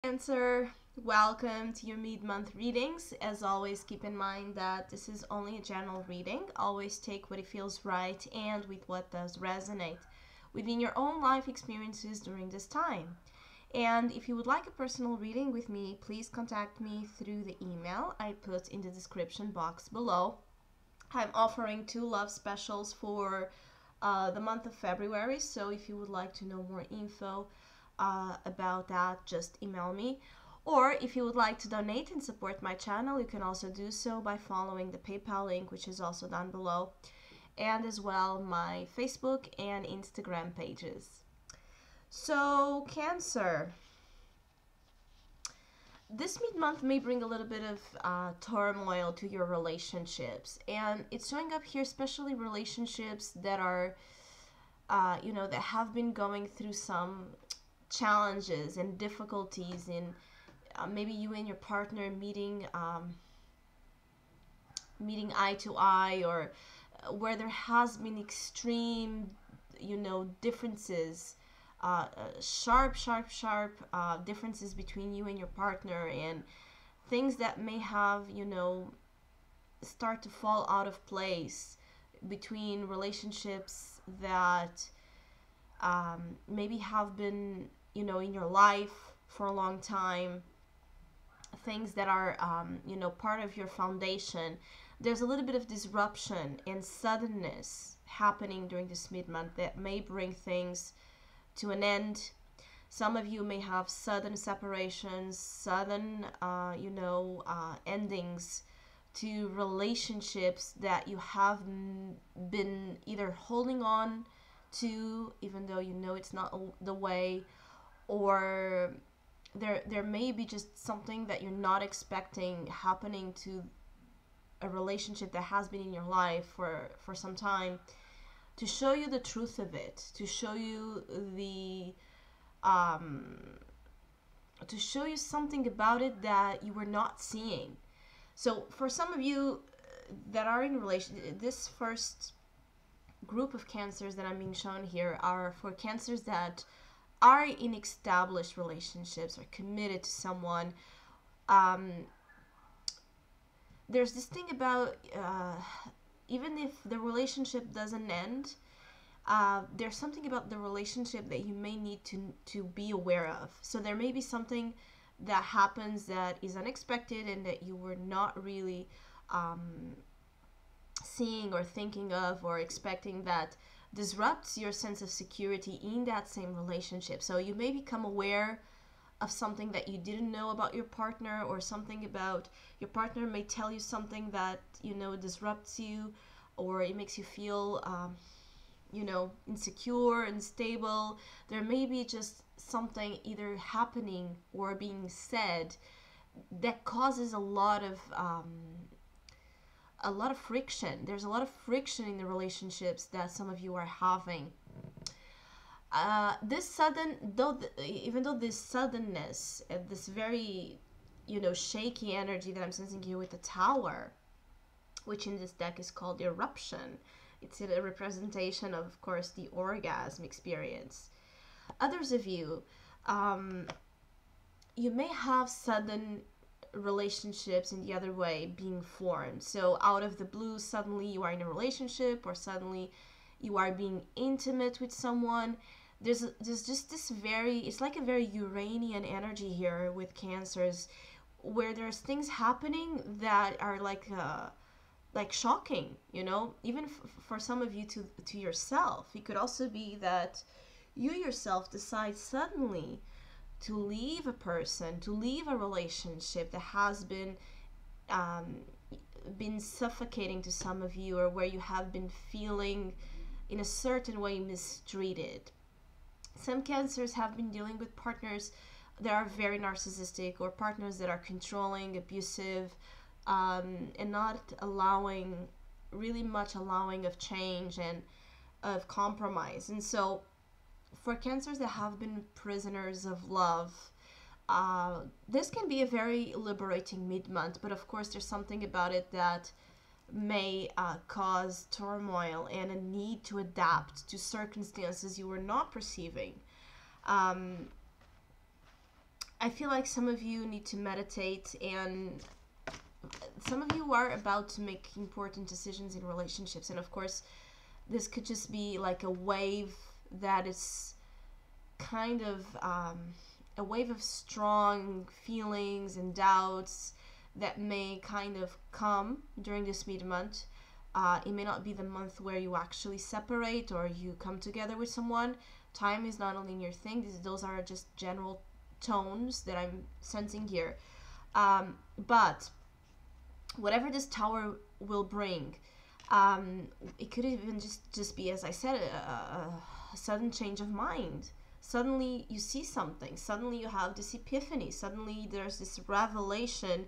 Cancer, welcome to your mid-month readings. As always, keep in mind that this is only a general reading. Always take what it feels right and with what does resonate within your own life experiences during this time. And if you would like a personal reading with me, please contact me through the email I put in the description box below. I'm offering 2 love specials for the month of February, so if you would like to know more info about that, just email me. Or if you would like to donate and support my channel, you can also do so by following the PayPal link, which is also down below, and as well my Facebook and Instagram pages. So, Cancer. This mid-month may bring a little bit of turmoil to your relationships, and it's showing up here, especially relationships that are, that have been going through some challenges and difficulties in maybe you and your partner meeting eye to eye, or where there has been extreme differences, sharp differences between you and your partner, and things that may have start to fall out of place between relationships that maybe have been in your life for a long time, things that are part of your foundation. There's a little bit of disruption and suddenness happening during this mid-month that may bring things to an end. Some of you may have sudden separations, sudden endings to relationships that you have been either holding on to, even though it's not the way, or there may be just something that you're not expecting happening to a relationship that has been in your life for some time, to show you the truth of it, to show you something about it that you were not seeing. So for some of you that are in relation, this first group of cancers that I'm being shown here are for cancers that are in established relationships or committed to someone. There's this thing about even if the relationship doesn't end, there's something about the relationship that you may need to be aware of. So there may be something that happens that is unexpected and that you were not really seeing or thinking of or expecting, that disrupts your sense of security in that same relationship. So you may become aware of something that you didn't know about your partner, or something about your partner may tell you something that disrupts you, or it makes you feel insecure, unstable. There may be just something either happening or being said that causes a lot of friction. There's a lot of friction in the relationships that some of you are having. This sudden, even though this suddenness, this very, shaky energy that I'm sensing here with the Tower, which in this deck is called eruption. It's a representation of course, the orgasm experience. Others of you, you may have sudden relationships in the other way being formed. So out of the blue, suddenly you are in a relationship, or suddenly you are being intimate with someone. There's just this it's like a very Uranian energy here with cancers, where there's things happening that are like shocking, even for some of you to yourself. It could also be that you yourself decide suddenly to leave a person, to leave a relationship that has been suffocating to some of you, or where you have been feeling in a certain way mistreated. Some cancers have been dealing with partners that are very narcissistic, or partners that are controlling, abusive, and not really much allowing of change and of compromise. And so for cancers that have been prisoners of love, this can be a very liberating mid-month, but of course there's something about it that may cause turmoil and a need to adapt to circumstances you were not perceiving. I feel like some of you need to meditate, and some of you are about to make important decisions in relationships. And of course, this could just be like a wave that is kind of a wave of strong feelings and doubts that may kind of come during this mid-month. It may not be the month where you actually separate or you come together with someone. Time is not a linear thing. Those are just general tones that I'm sensing here. But whatever this tower will bring, it could even just be, as I said, a sudden change of mind. Suddenly you see something. Suddenly you have this epiphany. Suddenly there's this revelation.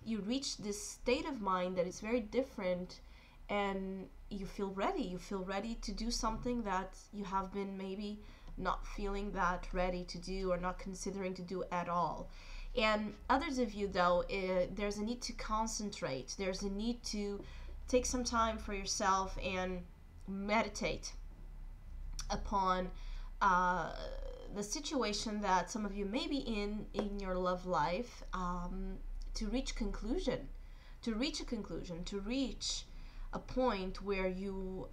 You reach this state of mind that is very different, and you feel ready. You feel ready to do something that you have been maybe not feeling that ready to do or not considering to do at all. And others of you, though, there's a need to concentrate. There's a need to take some time for yourself and meditate upon the situation that some of you may be in your love life, to reach conclusion, to reach a conclusion, to reach a point where you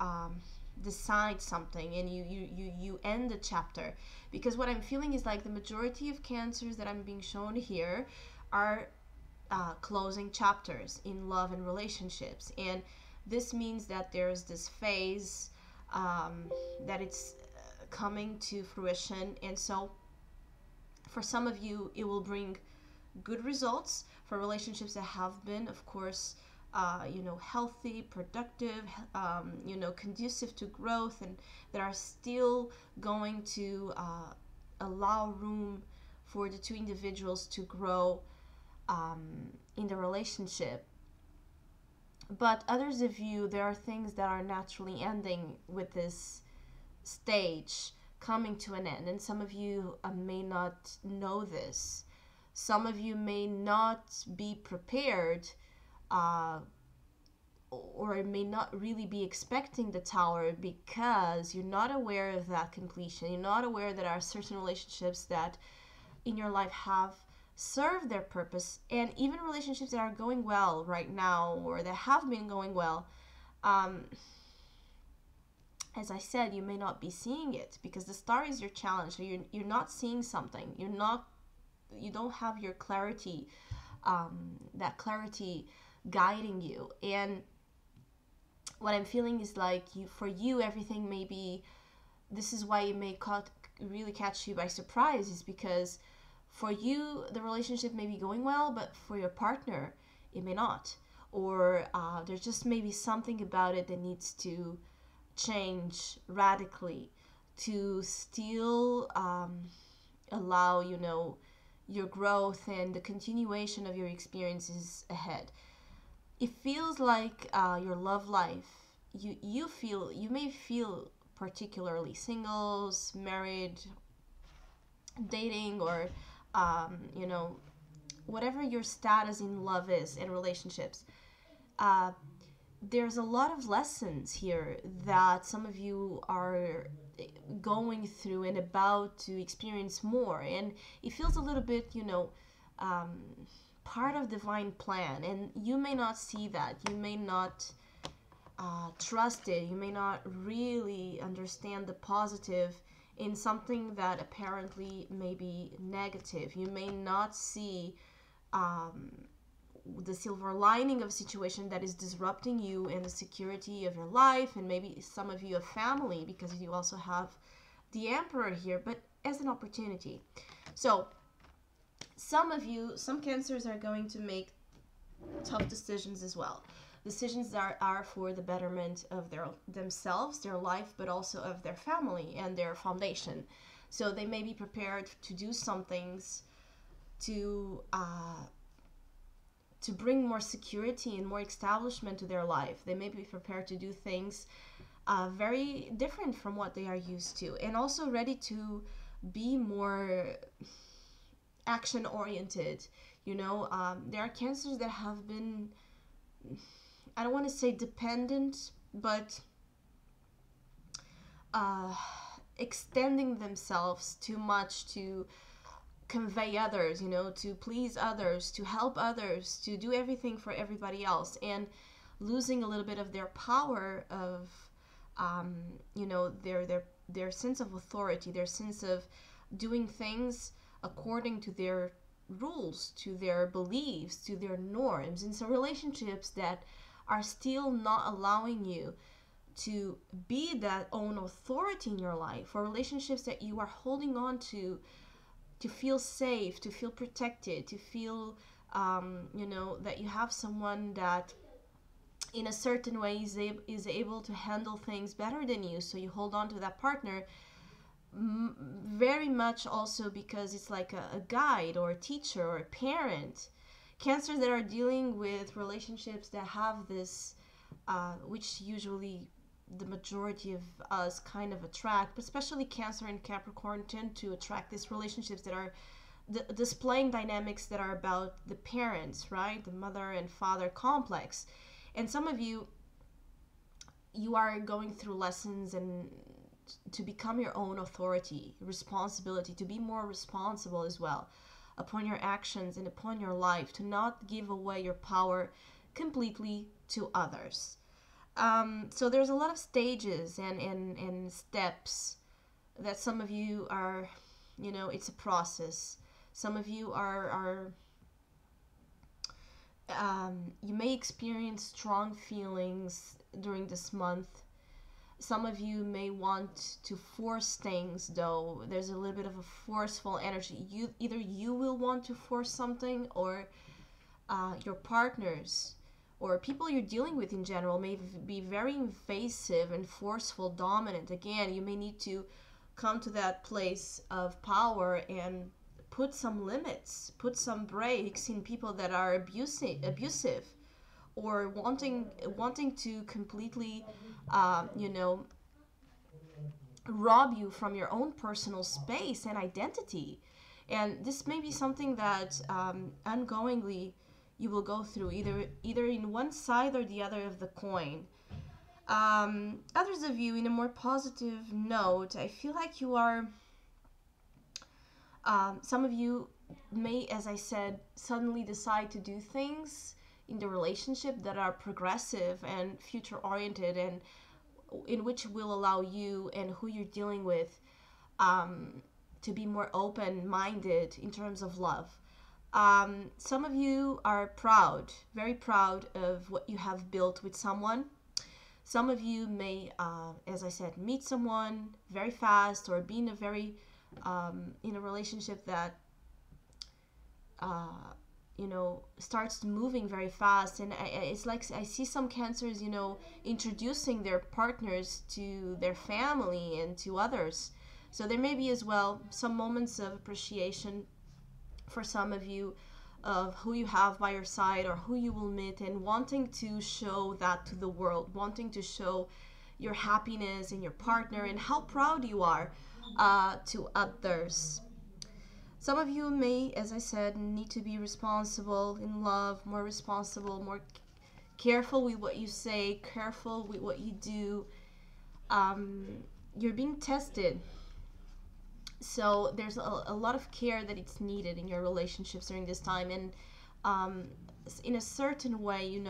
decide something and you end the chapter. Because what I'm feeling is like the majority of cancers that I'm being shown here are closing chapters in love and relationships. And this means that there's this phase that it's coming to fruition. And so for some of you, it will bring good results. For relationships that have been, of course, healthy, productive, conducive to growth, and that are still going to allow room for the two individuals to grow in the relationship. But others of you, there are things that are naturally ending with this stage, coming to an end. And some of you may not know this. Some of you may not be prepared, or may not really be expecting the tower, because you're not aware of that completion. You're not aware that there are certain relationships that in your life have served their purpose, and even relationships that are going well right now or that have been going well. As I said, you may not be seeing it because the star is your challenge. So you're not seeing something. You don't have your clarity, that clarity guiding you. And what I'm feeling is like for you, everything may be, this is why it may really catch you by surprise, is because for you, the relationship may be going well, but for your partner, it may not. Or there's just maybe something about it that needs to change radically to still allow, your growth and the continuation of your experiences ahead. It feels like your love life, you may feel particularly singles, married, dating, or whatever your status in love is in relationships. There's a lot of lessons here that some of you are going through and about to experience more, and it feels a little bit, part of divine plan, and you may not see that. You may not trust it. You may not really understand the positive in something that apparently may be negative. You may not see the silver lining of a situation that is disrupting you and the security of your life, and maybe some of you have family, because you also have the Emperor here, but as an opportunity. So some of you, some cancers, are going to make tough decisions as well. Decisions that are for the betterment of themselves, their life, but also of their family and their foundation. So they may be prepared to do some things to bring more security and more establishment to their life. They may be prepared to do things very different from what they are used to, and also ready to be more action oriented. There are cancers that have been, I don't want to say dependent, but extending themselves too much to convey others, to please others, to help others, to do everything for everybody else, and losing a little bit of their power of, um, their sense of authority, their sense of doing things according to their rules, to their beliefs, to their norms. And so relationships that are still not allowing you to be that own authority in your life, or relationships that you are holding on to feel safe, to feel protected, to feel, that you have someone that in a certain way is able to handle things better than you. So you hold on to that partner very much also because it's like a guide or a teacher or a parent. Cancers that are dealing with relationships that have this, which usually the majority of us kind of attract, but especially Cancer and Capricorn tend to attract these relationships that are displaying dynamics that are about the parents, right? The mother and father complex. And some of you are going through lessons and to become your own authority, responsibility, to be more responsible as well upon your actions and upon your life, to not give away your power completely to others. So there's a lot of stages and steps that some of you are, it's a process. Some of you are you may experience strong feelings during this month. Some of you may want to force things, though. There's a little bit of a forceful energy. You will want to force something, or your partners or people you're dealing with in general may be very invasive and forceful, dominant. Again, you may need to come to that place of power and put some limits, put some brakes in people that are abusive, or wanting to completely, rob you from your own personal space and identity. And this may be something that ongoingly you will go through, either in one side or the other of the coin. Others of you, in a more positive note, I feel like you are. Some of you may, as I said, suddenly decide to do things in the relationship that are progressive and future oriented, and in which will allow you and who you're dealing with to be more open minded in terms of love. Some of you are proud, very proud of what you have built with someone. Some of you may, as I said, meet someone very fast, or be in a very in a relationship that starts moving very fast. And it's like I see some Cancers, introducing their partners to their family and to others. So there may be as well some moments of appreciation for some of you of who you have by your side or who you will meet, and wanting to show that to the world, wanting to show your happiness in your partner and how proud you are to others. Some of you may, as I said, need to be responsible in love, more responsible, more careful with what you say, careful with what you do. You're being tested. So there's a lot of care that it's needed in your relationships during this time. And in a certain way,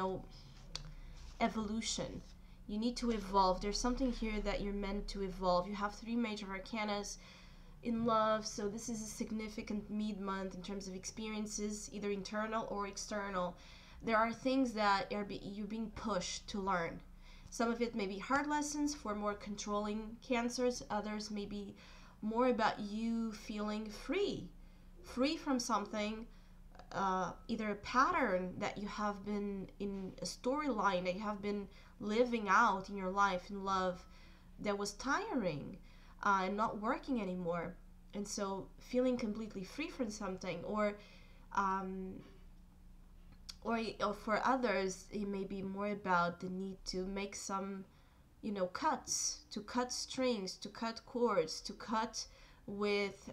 evolution. You need to evolve. There's something here that you're meant to evolve. You have 3 major arcanas in love, so this is a significant mid-month in terms of experiences, either internal or external. There are things that you're being pushed to learn. Some of it may be hard lessons for more controlling Cancers. Others may be more about you feeling free from something, either a pattern that you have been in, a storyline that you have been living out in your life in love that was tiring and not working anymore. And so feeling completely free from something, or for others, it may be more about the need to make some, cuts, to cut strings, to cut cords, to cut with,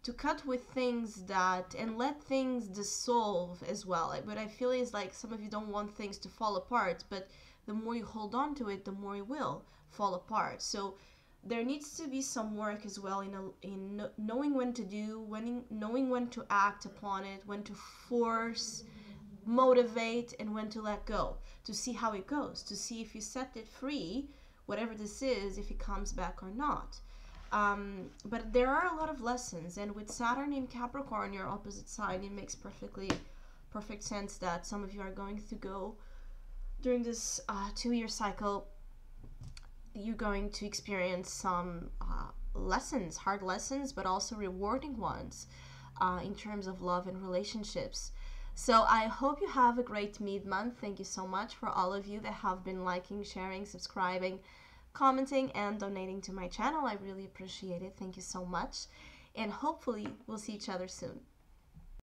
to cut with things that, and let things dissolve as well. But I feel it's like some of you don't want things to fall apart, but the more you hold on to it, the more it will fall apart. So there needs to be some work as well in knowing when to do, knowing when to act upon it, when to force, motivate, and when to let go, to see how it goes, to see if you set it free, whatever this is, if it comes back or not. But there are a lot of lessons, and with Saturn in Capricorn, your opposite sign, it makes perfect sense that some of you are going to go during this 2-year cycle. You're going to experience some lessons, hard lessons, but also rewarding ones in terms of love and relationships. So I hope you have a great mid-month. Thank you so much for all of you that have been liking, sharing, subscribing, commenting, and donating to my channel. I really appreciate it. Thank you so much. And hopefully we'll see each other soon.